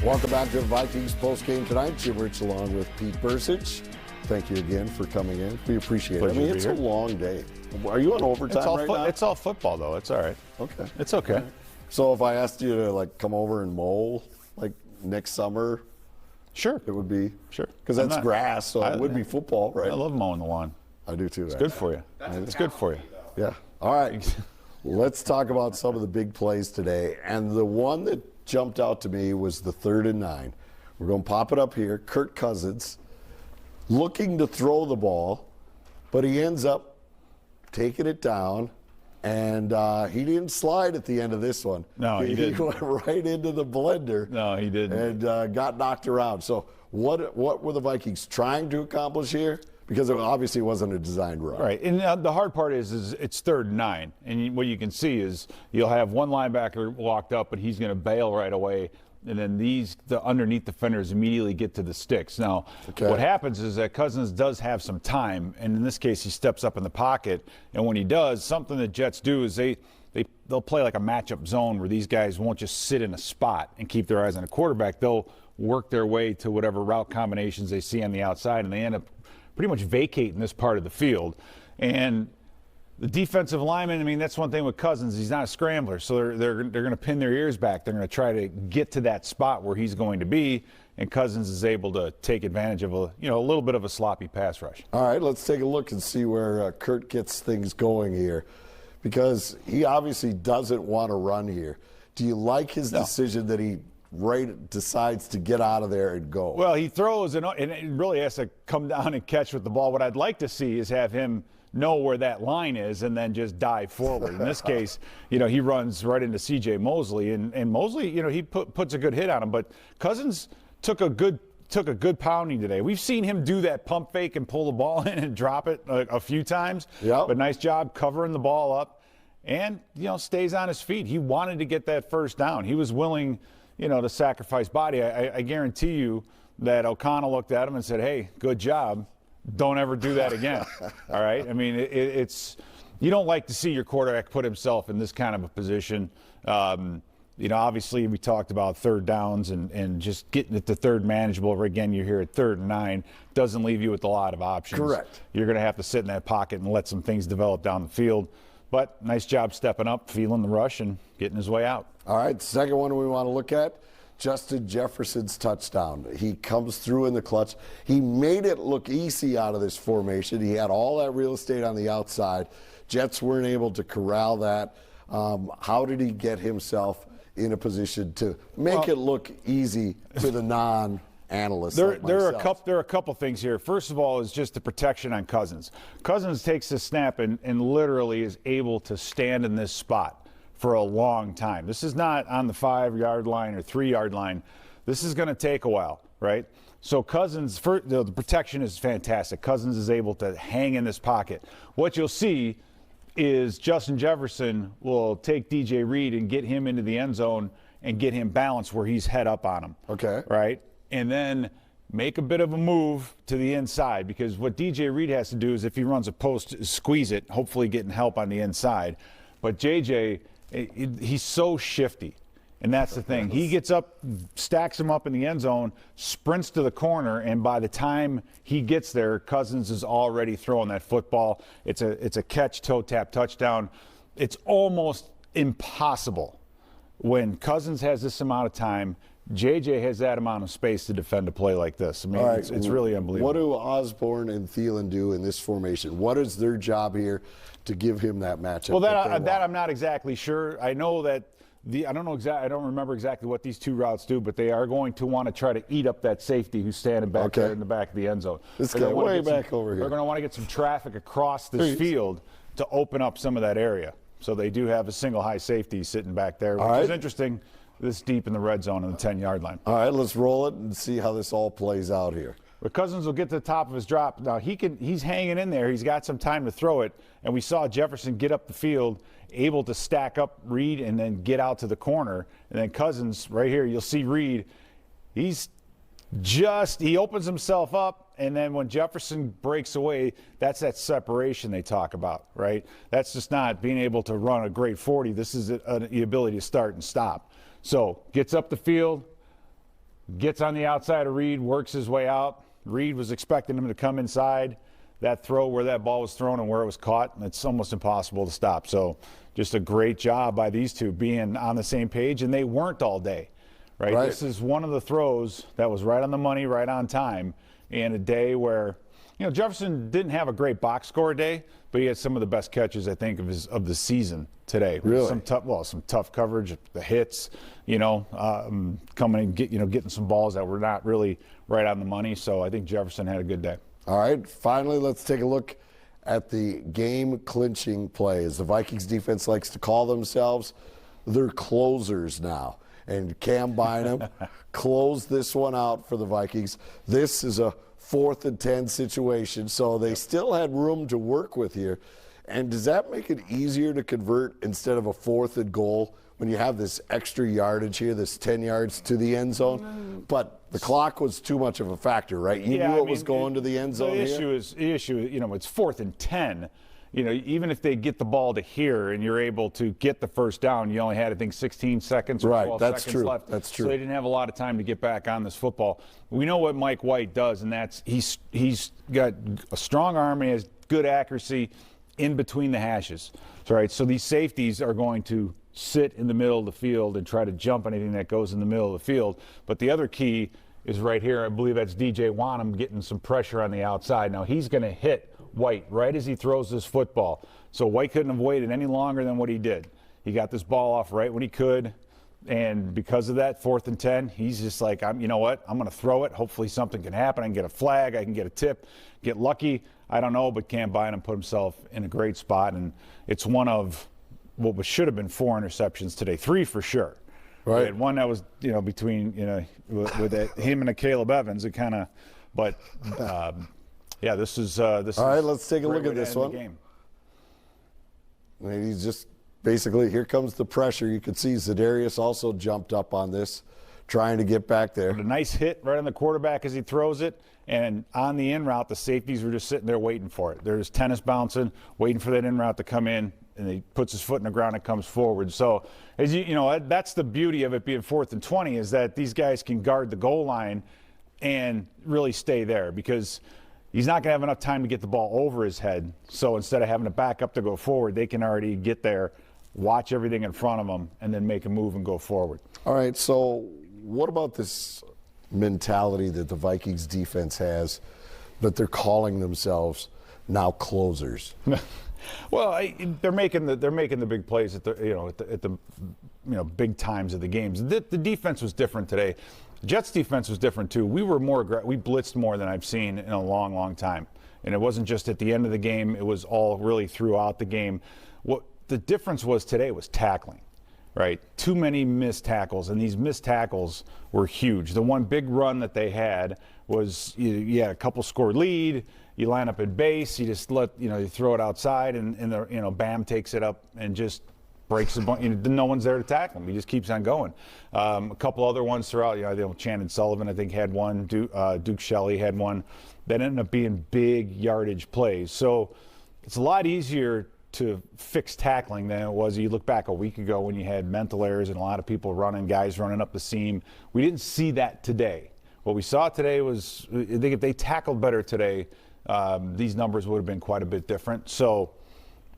Welcome back to the Vikings Postgame Tonight. Jim Rich along with Pete Bercich. Thank you again for coming in. We appreciate it. I mean, it's a long day. Are you on overtime now? It's all football, though. It's all right. Okay. It's okay. Right. So if I asked you to, come over and mow, next summer, sure, it would be? Sure. Because that's grass, so it would be football, right? I love mowing the lawn. I do, too. It's good for you. It's good for you. Yeah. All right. Let's talk about some of the big plays today. And the one that jumped out to me was the 3rd and 9. We're going to pop it up here. Kirk Cousins looking to throw the ball, but he ends up taking it down, and he didn't slide at the end of this one. No, he didn't. He went right into the blender. No, he didn't. And got knocked around. So what were the Vikings trying to accomplish here? Because it obviously wasn't a designed run. Right, and the hard part is it's 3rd and 9, and what you can see is you'll have one linebacker locked up, but he's going to bail right away, and then the underneath defenders immediately get to the sticks. Now, what happens is that Cousins does have some time, and in this case, he steps up in the pocket, and when he does, something that Jets do is they'll play like a matchup zone where these guys won't just sit in a spot and keep their eyes on a quarterback. They'll work their way to whatever route combinations they see on the outside, and they end up pretty much vacating this part of the field. And the defensive lineman, I mean, that's one thing with Cousins. He's not a scrambler, so they're going to pin their ears back. They're going to try to get to that spot where he's going to be, and Cousins is able to take advantage of a little bit of a sloppy pass rush. All right, let's take a look and see where Kurt gets things going here, because he obviously doesn't want to run here. Do you like his decision that he decides to get out of there and go? Well, he throws, and it really has to come down and catch with the ball. What I'd like to see is have him know where that line is and then just dive forward. In this case, he runs right into C.J. Mosley, and Mosley, he puts a good hit on him. But Cousins took a good pounding today. We've seen him do that pump fake and pull the ball in and drop it a few times. Yep. But nice job covering the ball up, and stays on his feet. He wanted to get that first down. He was willing, to sacrifice body. I guarantee you that O'Connell looked at him and said, "Hey, good job. Don't ever do that again." All right? I mean, it's you don't like to see your quarterback put himself in this kind of a position. Obviously we talked about 3rd downs and just getting it to 3rd manageable. Again, you're here at 3rd and 9. Doesn't leave you with a lot of options. Correct. You're going to have to sit in that pocket and let some things develop down the field. But nice job stepping up, feeling the rush, and getting his way out. All right, second one we want to look at, Justin Jefferson's touchdown. He comes through in the clutch. He made it look easy out of this formation. He had all that real estate on the outside. Jets weren't able to corral that. How did he get himself in a position to make it look easy to the non-analysts like myself? There are a couple things here. First of all is just the protection on Cousins. Cousins takes the snap and literally is able to stand in this spot for a long time. This is not on the 5-yard line or 3-yard line. This is going to take a while, right? So Cousins, the protection is fantastic. Cousins is able to hang in this pocket. What you'll see is Justin Jefferson will take DJ Reed and get him into the end zone and get him balanced where he's head up on him. Okay. Right? And then make a bit of a move to the inside, because what DJ Reed has to do is if he runs a post, squeeze it, hopefully getting help on the inside. But JJ, he's so shifty, and that's the thing. He gets up, stacks him up in the end zone, sprints to the corner, and by the time he gets there, Cousins is already throwing that football. It's a catch, toe tap, touchdown. It's almost impossible when Cousins has this amount of time. JJ has that amount of space to defend a play like this. I mean, it's really unbelievable. What do Osborne and Thielen do in this formation? What is their job here to give him that matchup? Well, that I'm not exactly sure. I know that I don't remember exactly what these two routes do, but they are going to want to try to eat up that safety who's standing back there in the back of the end zone. Let's go way back over here. They're going to want to get some traffic across this field to open up some of that area. So they do have a single high safety sitting back there, which is interesting. This deep in the red zone on the 10-yard line. All right, let's roll it and see how this all plays out here. But Cousins will get to the top of his drop. Now, he's hanging in there. He's got some time to throw it. And we saw Jefferson get up the field, able to stack up Reed and then get out to the corner. And then Cousins, right here, you'll see Reed. He opens himself up, and then when Jefferson breaks away, that's that separation they talk about, right? That's just not being able to run a great 40. This is the ability to start and stop. So gets up the field, gets on the outside of Reed, works his way out. Reed was expecting him to come inside. That throw where that ball was thrown and where it was caught, it's almost impossible to stop. So just a great job by these two being on the same page, and they weren't all day, right? This is one of the throws that was right on the money, right on time, and a day where, you know, Jefferson didn't have a great box score day, but he had some of the best catches, I think, of the season today. Really? Some tough coverage, the hits, you know, coming and getting some balls that were not really right on the money. So I think Jefferson had a good day. All right, finally, let's take a look at the game-clinching plays. The Vikings defense likes to call themselves, they're closers now. And Cam Bynum closed this one out for the Vikings. This is a 4th and 10 situation, so they still had room to work with here. And does that make it easier to convert instead of a 4th and goal when you have this extra yardage here, this 10 yards to the end zone? But the clock was too much of a factor, right? You knew it was going to the end zone here. The issue, you know, it's 4th and 10. You know, even if they get the ball to here and you're able to get the first down, you only had, I think, 16 seconds or 12 seconds left. That's true. So they didn't have a lot of time to get back on this football. We know what Mike White does, and that's he's got a strong arm and he has good accuracy in between the hashes. Right? So these safeties are going to sit in the middle of the field and try to jump anything that goes in the middle of the field. But the other key is right here. I believe that's DJ Wanham getting some pressure on the outside. Now he's going to hit White right as he throws this football. So White couldn't have waited any longer than what he did. He got this ball off right when he could. And because of that, 4th and 10, he's just like, you know what? I'm going to throw it. Hopefully something can happen. I can get a flag. I can get a tip, get lucky. I don't know, but Cam Bynum put himself in a great spot. And it's one of what should have been 4 interceptions today, 3 for sure. Right. And one that was, you know, between, you know, with him and Caleb Evans, it kind of, but yeah, this is all right, let's take a look at this one. And he's just basically, here comes the pressure. You can see Za'Darius also jumped up on this, trying to get back there. But a nice hit right on the quarterback as he throws it. And on the in route, the safeties were just sitting there waiting for it. There's tennis bouncing, waiting for that in route to come in, and he puts his foot in the ground and comes forward. So, as you know, that's the beauty of it being 4th and 20, is that these guys can guard the goal line and really stay there, because he's not going to have enough time to get the ball over his head. So instead of having to back up to go forward, they can already get there, watch everything in front of them, and then make a move and go forward. All right, so what about this mentality that the Vikings defense has, that they're calling themselves now closers? Well, they're making the big plays at the big times of the games. The defense was different today. Jets defense was different too. We were more we blitzed more than I've seen in a long, long time. And it wasn't just at the end of the game, it was all really throughout the game. What the difference was today was tackling. Right? Too many missed tackles, and these missed tackles were huge. The one big run that they had was you had a couple score lead, you line up at base, you just you throw it outside, and Bam takes it up and just breaks the bunch. No one's there to tackle him. He just keeps on going. A couple other ones throughout. I think Shannon Sullivan, I think, had one. Duke Shelley had one. That ended up being big yardage plays. So it's a lot easier to fix tackling than it was. You look back a week ago when you had mental errors and a lot of people guys running up the seam. We didn't see that today. What we saw today was, I think if they tackled better today, these numbers would have been quite a bit different. So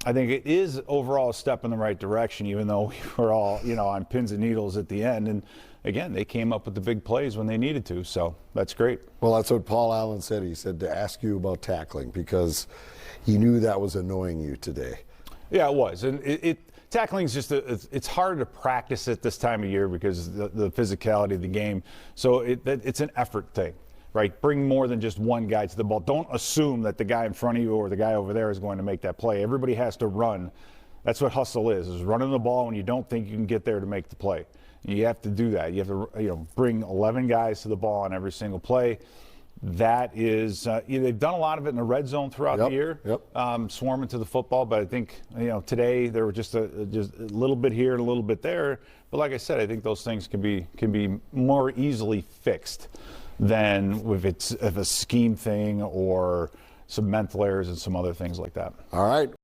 I think it is overall a step in the right direction, even though we were all, on pins and needles at the end. And again, they came up with the big plays when they needed to. So that's great. Well, that's what Paul Allen said. He said to ask you about tackling because he knew that was annoying you today. Yeah, it was. And tackling is just it's hard to practice at this time of year because the physicality of the game. So it's an effort thing, right? Bring more than just one guy to the ball. Don't assume that the guy in front of you or the guy over there is going to make that play. Everybody has to run. That's what hustle is running the ball when you don't think you can get there to make the play. You have to do that. You have to bring 11 guys to the ball on every single play. That is, they've done a lot of it in the red zone throughout the year, swarming to the football. But I think, today there were just a little bit here and a little bit there. But like I said, I think those things can be more easily fixed than if a scheme thing or some mental errors and some other things like that. All right.